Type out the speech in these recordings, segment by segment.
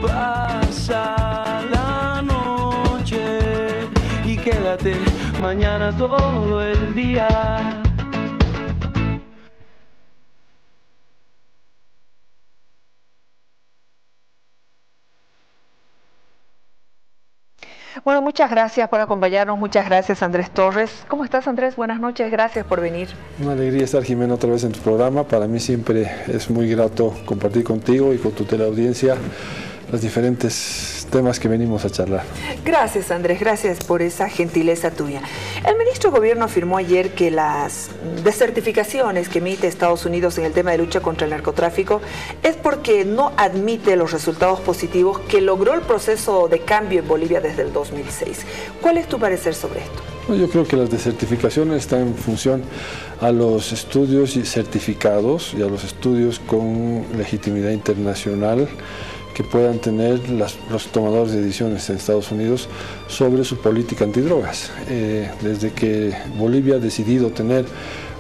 pasa la noche y quédate mañana todo el día. Bueno, muchas gracias por acompañarnos, muchas gracias Andrés Torres. ¿Cómo estás, Andrés? Buenas noches, gracias por venir. Una alegría estar, Jimena, otra vez en tu programa. Para mí siempre es muy grato compartir contigo y con tu teleaudiencia los diferentes temas que venimos a charlar. Gracias, Andrés, gracias por esa gentileza tuya. El ministro de Gobierno afirmó ayer que las desertificaciones que emite Estados Unidos en el tema de lucha contra el narcotráfico es porque no admite los resultados positivos que logró el proceso de cambio en Bolivia desde el 2006. ¿Cuál es tu parecer sobre esto? Yo creo que las desertificaciones están en función a los estudios certificados y a los estudios con legitimidad internacional que puedan tener los tomadores de decisiones en Estados Unidos sobre su política antidrogas. Desde que Bolivia ha decidido tener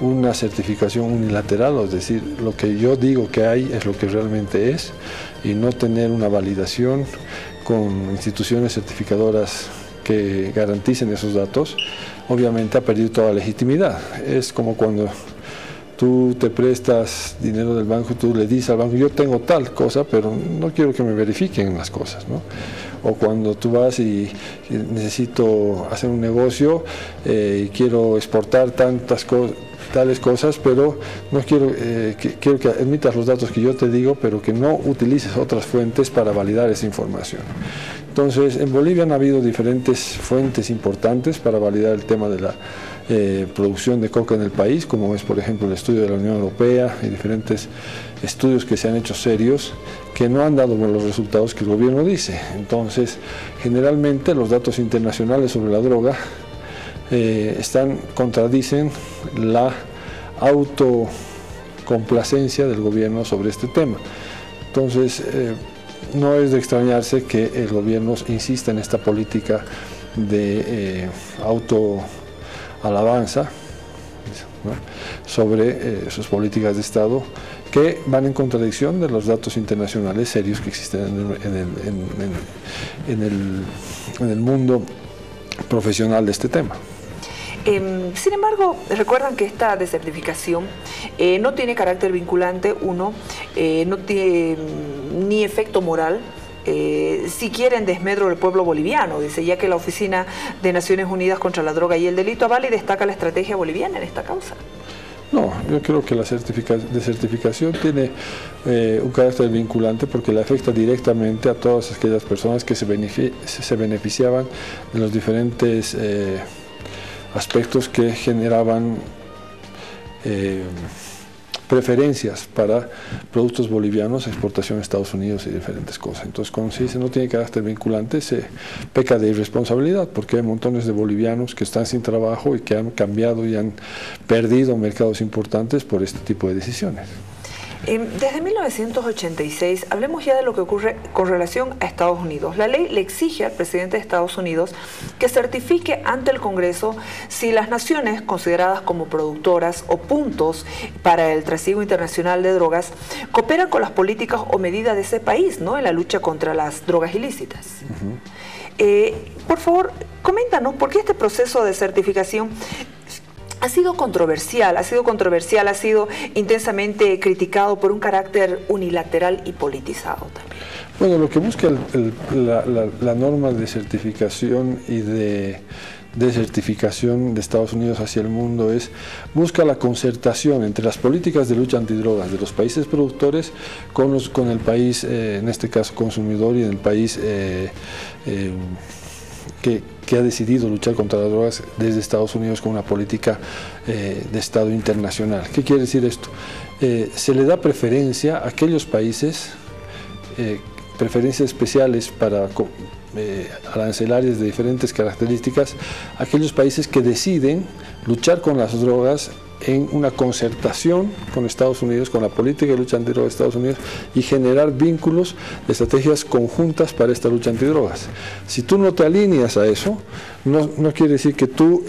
una certificación unilateral, es decir, lo que yo digo que hay es lo que realmente es, y no tener una validación con instituciones certificadoras que garanticen esos datos, obviamente ha perdido toda legitimidad. Es como cuando tú te prestas dinero del banco y tú le dices al banco, yo tengo tal cosa, pero no quiero que me verifiquen las cosas, ¿no? O cuando tú vas y necesito hacer un negocio y quiero exportar tales cosas, pero no quiero, quiero que admitas los datos que yo te digo, pero que no utilices otras fuentes para validar esa información. Entonces, en Bolivia han habido diferentes fuentes importantes para validar el tema de la producción de coca en el país, como es por ejemplo el estudio de la Unión Europea y diferentes estudios que se han hecho serios que no han dado los resultados que el gobierno dice. Entonces, generalmente los datos internacionales sobre la droga contradicen la autocomplacencia del gobierno sobre este tema. Entonces, no es de extrañarse que el gobierno insista en esta política de autoalabanza, ¿no?, sobre sus políticas de Estado, que van en contradicción de los datos internacionales serios que existen en el mundo profesional de este tema. Sin embargo, recuerdan que esta desertificación no tiene carácter vinculante, no tiene ni efecto moral, siquiera en desmedro del pueblo boliviano, dice, ya que la Oficina de Naciones Unidas contra la Droga y el Delito avala y destaca la estrategia boliviana en esta causa. No, yo creo que la desertificación tiene un carácter vinculante porque le afecta directamente a todas aquellas personas que se beneficiaban de los diferentes aspectos que generaban preferencias para productos bolivianos, exportación a Estados Unidos y diferentes cosas. Entonces, cuando se dice no tiene carácter vinculante, se peca de irresponsabilidad, porque hay montones de bolivianos que están sin trabajo y que han cambiado y han perdido mercados importantes por este tipo de decisiones. Desde 1986, hablemos ya de lo que ocurre con relación a Estados Unidos. La ley le exige al presidente de Estados Unidos que certifique ante el Congreso si las naciones consideradas como productoras o puntos para el trasiego internacional de drogas cooperan con las políticas o medidas de ese país, ¿no?, en la lucha contra las drogas ilícitas. Por favor, coméntanos por qué este proceso de certificación ha sido controversial, ha sido intensamente criticado por un carácter unilateral y politizado también. Bueno, lo que busca la norma de certificación y de desertificación de Estados Unidos hacia el mundo busca la concertación entre las políticas de lucha antidrogas de los países productores con el país, en este caso consumidor, y el país que ha decidido luchar contra las drogas desde Estados Unidos con una política de Estado internacional. ¿Qué quiere decir esto? Se le da preferencia a aquellos países, preferencias especiales para arancelarias de diferentes características, aquellos países que deciden luchar con las drogas en una concertación con Estados Unidos, con la política de lucha antidrogas de Estados Unidos, y generar vínculos de estrategias conjuntas para esta lucha antidrogas. Si tú no te alineas a eso, no quiere decir que tú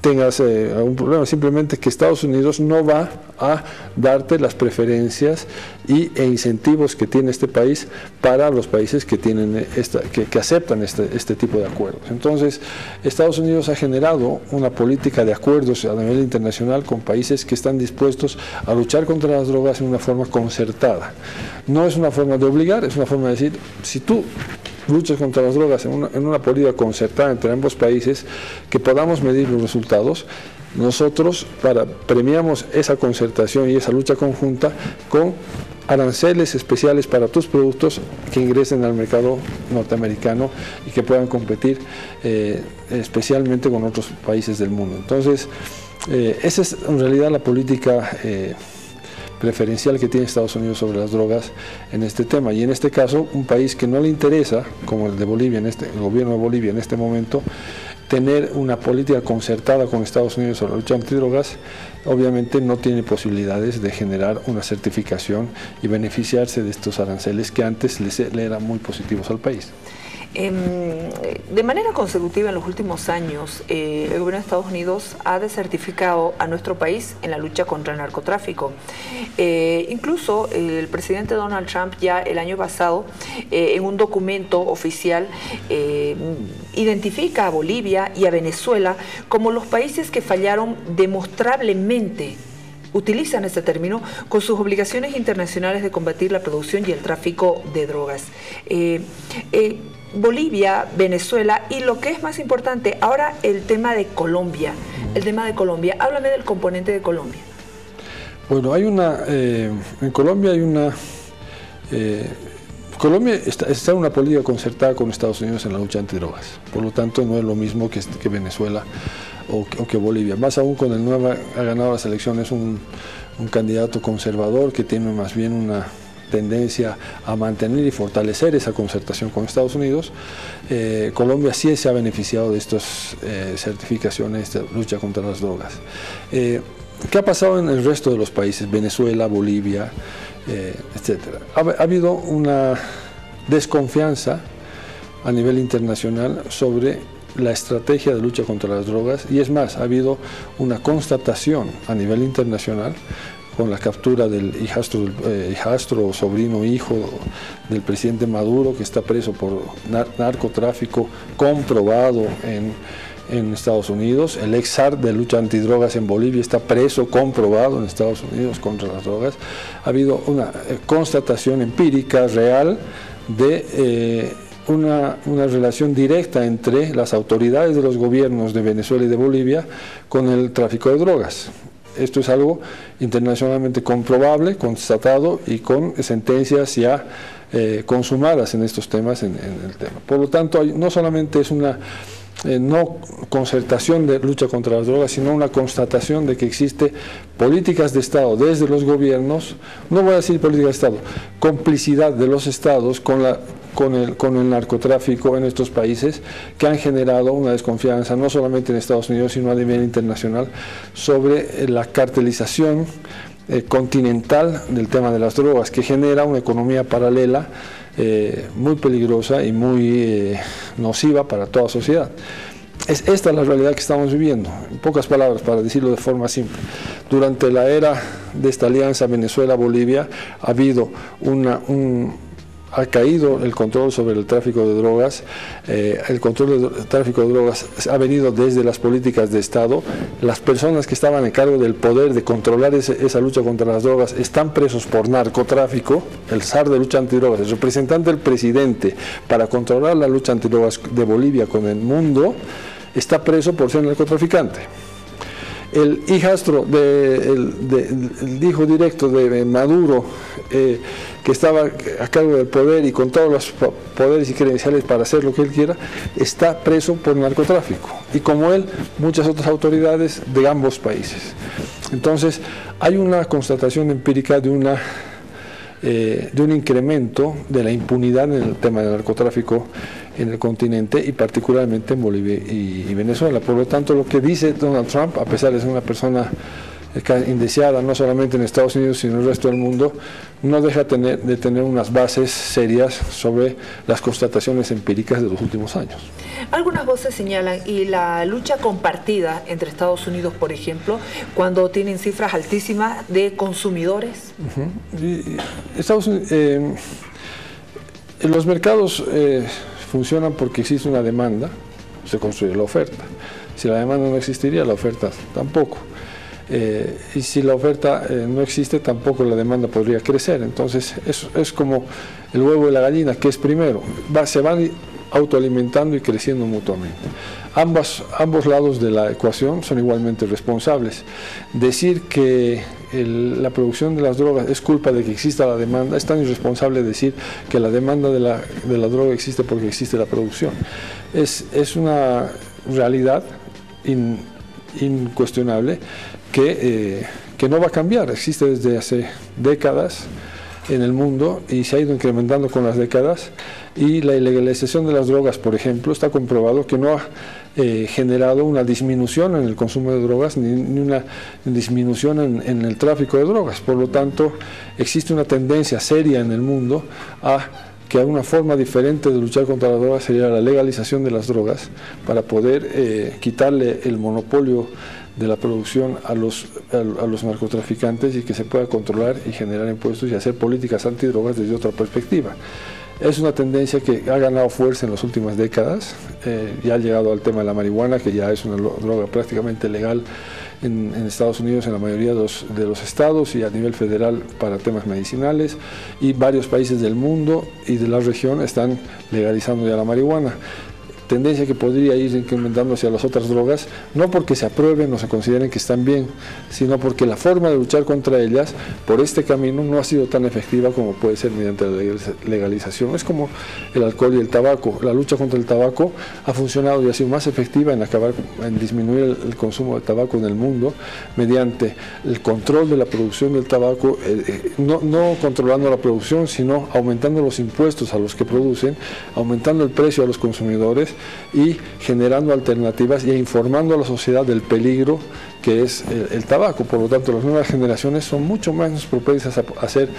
tengas algún problema, simplemente que Estados Unidos no va a darte las preferencias e incentivos que tiene este país para los países que tienen que aceptan este tipo de acuerdos. Entonces, Estados Unidos ha generado una política de acuerdos a nivel internacional con países que están dispuestos a luchar contra las drogas en una forma concertada. No es una forma de obligar, es una forma de decir, si tú luchas contra las drogas en una política concertada entre ambos países, que podamos medir los resultados. Nosotros premiamos esa concertación y esa lucha conjunta con aranceles especiales para tus productos que ingresen al mercado norteamericano y que puedan competir especialmente con otros países del mundo. Entonces, esa es en realidad la política preferencial que tiene Estados Unidos sobre las drogas en este tema, y en este caso un país que no le interesa, como el de Bolivia, el gobierno de Bolivia en este momento, tener una política concertada con Estados Unidos sobre la lucha antidrogas, obviamente no tiene posibilidades de generar una certificación y beneficiarse de estos aranceles que antes le eran muy positivos al país. De manera consecutiva en los últimos años, el gobierno de Estados Unidos ha desertificado a nuestro país en la lucha contra el narcotráfico. Incluso el presidente Donald Trump ya el año pasado, en un documento oficial, identifica a Bolivia y a Venezuela como los países que fallaron demostrablemente, utilizan este término, con sus obligaciones internacionales de combatir la producción y el tráfico de drogas. Bolivia, Venezuela y, lo que es más importante, ahora el tema de Colombia. El tema de Colombia. Háblame del componente de Colombia. Bueno, hay en Colombia hay una... Colombia está en una política concertada con Estados Unidos en la lucha antidrogas. Por lo tanto, no es lo mismo que Venezuela o que Bolivia. Más aún, con el nuevo ha ganado las elecciones un candidato conservador que tiene más bien una tendencia a mantener y fortalecer esa concertación con Estados Unidos. Colombia sí se ha beneficiado de estas certificaciones de lucha contra las drogas. ¿Qué ha pasado en el resto de los países? Venezuela, Bolivia, etcétera. Ha habido una desconfianza a nivel internacional sobre la estrategia de lucha contra las drogas, y es más, ha habido una constatación a nivel internacional con la captura del hijastro, sobrino, hijo del presidente Maduro, que está preso por narcotráfico comprobado en Estados Unidos. El ex zar de lucha antidrogas en Bolivia está preso, comprobado en Estados Unidos contra las drogas. Ha habido una constatación empírica, real, de una relación directa entre las autoridades de los gobiernos de Venezuela y de Bolivia con el tráfico de drogas. Esto es algo internacionalmente comprobable, constatado y con sentencias ya consumadas en estos temas, en el tema. Por lo tanto, no solamente es una no concertación de lucha contra las drogas, sino una constatación de que existe políticas de Estado desde los gobiernos, no voy a decir política de Estado, complicidad de los Estados con el narcotráfico en estos países, que han generado una desconfianza no solamente en Estados Unidos, sino a nivel internacional, sobre la cartelización continental del tema de las drogas, que genera una economía paralela muy peligrosa y muy nociva para toda sociedad. Esta es la realidad que estamos viviendo. En pocas palabras, para decirlo de forma simple, durante la era de esta alianza Venezuela-Bolivia ha caído el control sobre el tráfico de drogas. El control del tráfico de drogas ha venido desde las políticas de Estado. Las personas que estaban en cargo del poder de controlar esa lucha contra las drogas están presos por narcotráfico. El zar de lucha antidrogas, el representante del presidente para controlar la lucha antidrogas de Bolivia con el mundo, está preso por ser narcotraficante. El hijastro, el hijo directo de Maduro, que estaba a cargo del poder y con todos los poderes y credenciales para hacer lo que él quiera, está preso por narcotráfico. Y como él, muchas otras autoridades de ambos países. Entonces, hay una constatación empírica de un incremento de la impunidad en el tema del narcotráfico en el continente, y particularmente en Bolivia y Venezuela. Por lo tanto, lo que dice Donald Trump, a pesar de ser una persona indeseada, no solamente en Estados Unidos, sino en el resto del mundo, no deja de tener unas bases serias sobre las constataciones empíricas de los últimos años. Algunas voces señalan, y la lucha compartida entre Estados Unidos, por ejemplo, cuando tienen cifras altísimas de consumidores. Los mercados funcionan porque existe una demanda, se construye la oferta. Si la demanda no existiría, la oferta tampoco. Y si la oferta no existe, tampoco la demanda podría crecer. Entonces, es como el huevo y la gallina, que es primero. Se van autoalimentando y creciendo mutuamente. Ambos lados de la ecuación son igualmente responsables. Decir que la producción de las drogas es culpa de que exista la demanda, es tan irresponsable decir que la demanda de la droga existe porque existe la producción. Es una realidad incuestionable que no va a cambiar, existe desde hace décadas en el mundo y se ha ido incrementando con las décadas, y la ilegalización de las drogas, por ejemplo, está comprobado que no ha generado una disminución en el consumo de drogas ni una disminución en el tráfico de drogas. Por lo tanto, existe una tendencia seria en el mundo a que una forma diferente de luchar contra las drogas sería la legalización de las drogas, para poder quitarle el monopolio de la producción a los narcotraficantes, y que se pueda controlar y generar impuestos y hacer políticas antidrogas desde otra perspectiva. Es una tendencia que ha ganado fuerza en las últimas décadas, ya ha llegado al tema de la marihuana, que ya es una droga prácticamente legal en Estados Unidos, en la mayoría de los estados, y a nivel federal para temas medicinales, y varios países del mundo y de la región están legalizando ya la marihuana. Tendencia que podría ir incrementando hacia las otras drogas, no porque se aprueben o se consideren que están bien, sino porque la forma de luchar contra ellas por este camino no ha sido tan efectiva como puede ser mediante la legalización. Es como el alcohol y el tabaco. La lucha contra el tabaco ha funcionado y ha sido más efectiva en disminuir el consumo de tabaco en el mundo mediante el control de la producción del tabaco, no controlando la producción, sino aumentando los impuestos a los que producen, aumentando el precio a los consumidores y generando alternativas e informando a la sociedad del peligro que es el tabaco. Por lo tanto, las nuevas generaciones son mucho menos propensas a ser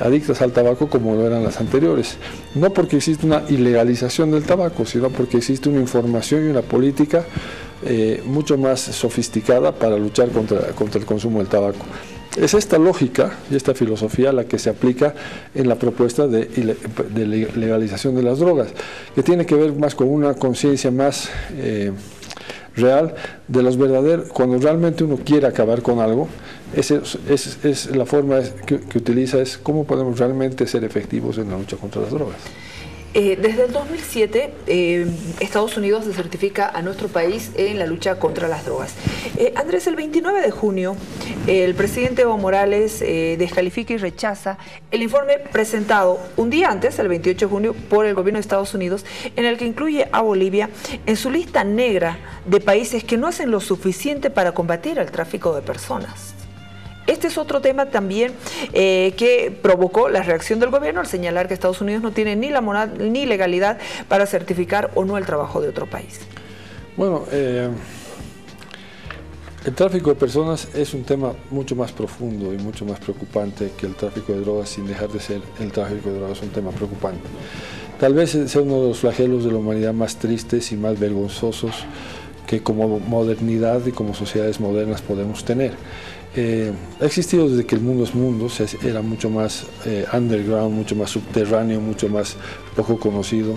adictas al tabaco como lo eran las anteriores. No porque existe una ilegalización del tabaco, sino porque existe una información y una política mucho más sofisticada para luchar contra el consumo del tabaco. Es esta lógica y esta filosofía la que se aplica en la propuesta de legalización de las drogas, que tiene que ver más con una conciencia más real de los verdaderos. Cuando realmente uno quiere acabar con algo, es la forma que utiliza, es cómo podemos realmente ser efectivos en la lucha contra las drogas. Desde el 2007, Estados Unidos se certifica a nuestro país en la lucha contra las drogas. Andrés, el 29 de junio, el presidente Evo Morales descalifica y rechaza el informe presentado un día antes, el 28 de junio, por el gobierno de Estados Unidos, en el que incluye a Bolivia en su lista negra de países que no hacen lo suficiente para combatir el tráfico de personas. Este es otro tema también que provocó la reacción del gobierno al señalar que Estados Unidos no tiene ni la moral ni legalidad para certificar o no el trabajo de otro país. Bueno, el tráfico de personas es un tema mucho más profundo y mucho más preocupante que el tráfico de drogas, sin dejar de ser el tráfico de drogas un tema preocupante. Tal vez sea uno de los flagelos de la humanidad más tristes y más vergonzosos que como modernidad y como sociedades modernas podemos tener. Ha existido desde que el mundo es mundo, era mucho más underground, mucho más subterráneo, mucho más poco conocido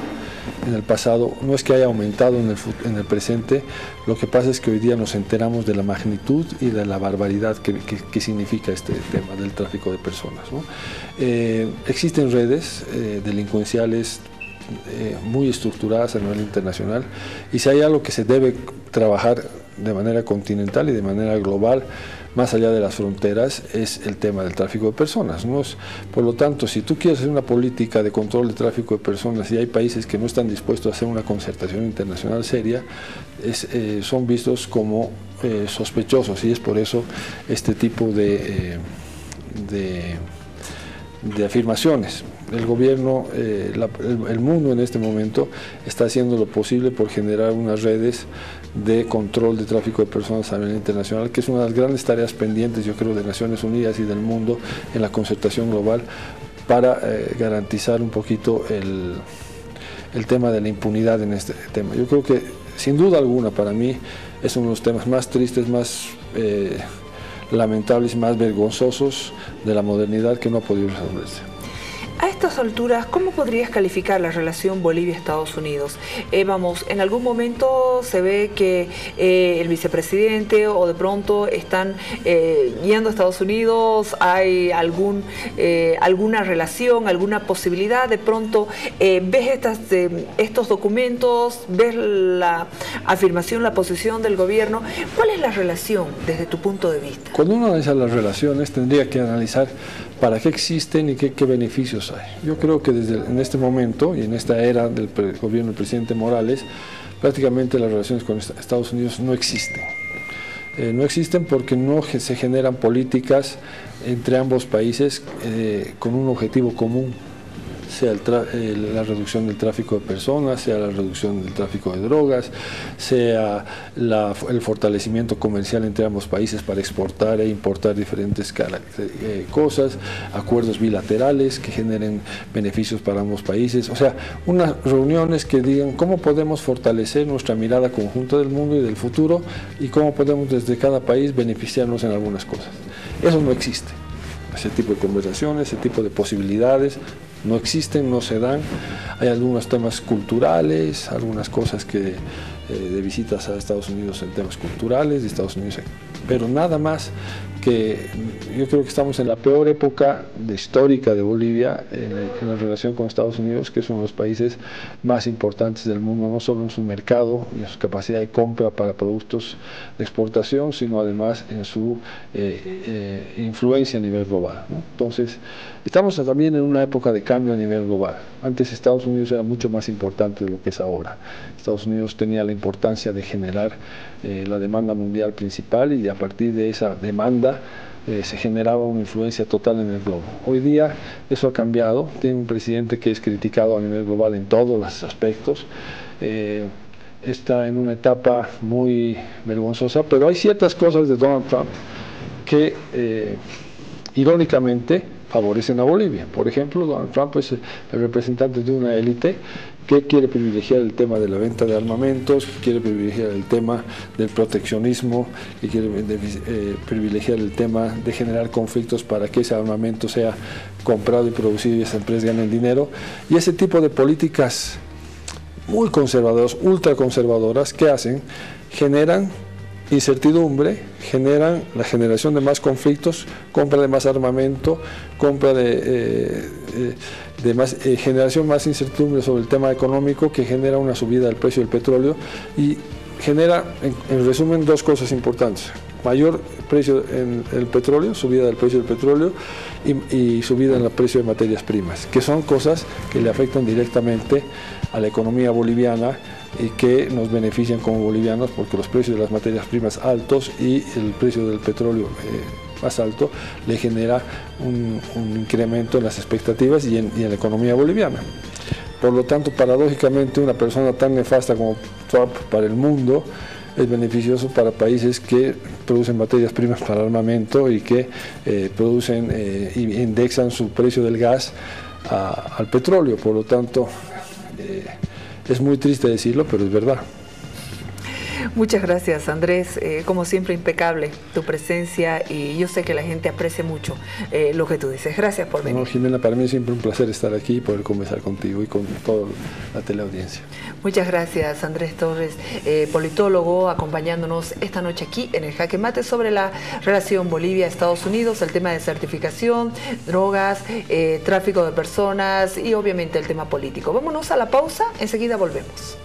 en el pasado. No es que haya aumentado en el presente, lo que pasa es que hoy día nos enteramos de la magnitud y de la barbaridad que significa este tema del tráfico de personas, ¿no? Existen redes delincuenciales muy estructuradas a nivel internacional, y si hay algo que se debe trabajar de manera continental y de manera global, más allá de las fronteras, es el tema del tráfico de personas, ¿no? Por lo tanto, si tú quieres hacer una política de control de tráfico de personas y hay países que no están dispuestos a hacer una concertación internacional seria, son vistos como sospechosos, y es por eso este tipo de afirmaciones. el gobierno, el mundo en este momento está haciendo lo posible por generar unas redes de control de tráfico de personas a nivel internacional, que es una de las grandes tareas pendientes, yo creo, de Naciones Unidas y del mundo en la concertación global para garantizar un poquito el tema de la impunidad en este tema. Yo creo que, sin duda alguna, para mí es uno de los temas más tristes, más lamentables y más vergonzosos de la modernidad que no ha podido resolverse. A estas alturas, ¿cómo podrías calificar la relación Bolivia-Estados Unidos? Vamos, en algún momento se ve que el vicepresidente o de pronto están yendo a Estados Unidos, hay alguna relación, alguna posibilidad, de pronto ves estos documentos, ves la afirmación, la posición del gobierno. ¿Cuál es la relación desde tu punto de vista? Cuando uno analiza las relaciones tendría que analizar para qué existen y qué beneficios hay. Yo creo que en este momento y en esta era del gobierno del presidente Morales, prácticamente las relaciones con Estados Unidos no existen. No existen porque no se generan políticas entre ambos países con un objetivo común, sea la reducción del tráfico de personas, sea la reducción del tráfico de drogas, sea el fortalecimiento comercial entre ambos países para exportar e importar diferentes cosas, acuerdos bilaterales que generen beneficios para ambos países, o sea, unas reuniones que digan cómo podemos fortalecer nuestra mirada conjunta del mundo y del futuro y cómo podemos desde cada país beneficiarnos en algunas cosas. Eso no existe. Ese tipo de conversaciones, ese tipo de posibilidades no existen, no se dan. Hay algunos temas culturales, algunas cosas que de visitas a Estados Unidos en temas culturales, de Estados Unidos, pero nada más. Que yo creo que estamos en la peor época histórica de Bolivia en la relación con Estados Unidos, que es uno de los países más importantes del mundo, no solo en su mercado y en su capacidad de compra para productos de exportación, sino además en su influencia a nivel global, ¿no? Entonces, estamos también en una época de cambio a nivel global. Antes Estados Unidos era mucho más importante de lo que es ahora. Estados Unidos tenía la importancia de generar la demanda mundial principal y a partir de esa demanda se generaba una influencia total en el globo. Hoy día eso ha cambiado, tiene un presidente que es criticado a nivel global en todos los aspectos, está en una etapa muy vergonzosa, pero hay ciertas cosas de Donald Trump que irónicamente favorecen a Bolivia. Por ejemplo, Donald Trump es el representante de una élite que quiere privilegiar el tema de la venta de armamentos, que quiere privilegiar el tema del proteccionismo, que quiere privilegiar el tema de generar conflictos para que ese armamento sea comprado y producido y esas empresas ganen dinero. Y ese tipo de políticas muy conservadoras, ultraconservadoras, ¿qué hacen? Generan incertidumbre, generan la generación de más conflictos, compra de más armamento, compra generación más incertidumbre sobre el tema económico, que genera una subida del precio del petróleo y genera, en resumen, dos cosas importantes: mayor precio en el petróleo, subida del precio del petróleo y subida en el precio de materias primas, que son cosas que le afectan directamente a la economía boliviana y que nos benefician como bolivianos, porque los precios de las materias primas altos y el precio del petróleo más alto le genera un incremento en las expectativas y en la economía boliviana. Por lo tanto, paradójicamente, una persona tan nefasta como Trump para el mundo es beneficioso para países que producen materias primas para armamento y que producen y indexan su precio del gas al petróleo. Por lo tanto, es muy triste decirlo, pero es verdad. Muchas gracias, Andrés. Como siempre, impecable tu presencia y yo sé que la gente aprecia mucho lo que tú dices. Gracias por venir. No, Jimena, para mí es siempre un placer estar aquí y poder conversar contigo y con toda la teleaudiencia. Muchas gracias, Andrés Torres, politólogo, acompañándonos esta noche aquí en el Jaque Mate sobre la relación Bolivia-Estados Unidos, el tema de certificación, drogas, tráfico de personas y obviamente el tema político. Vámonos a la pausa, enseguida volvemos.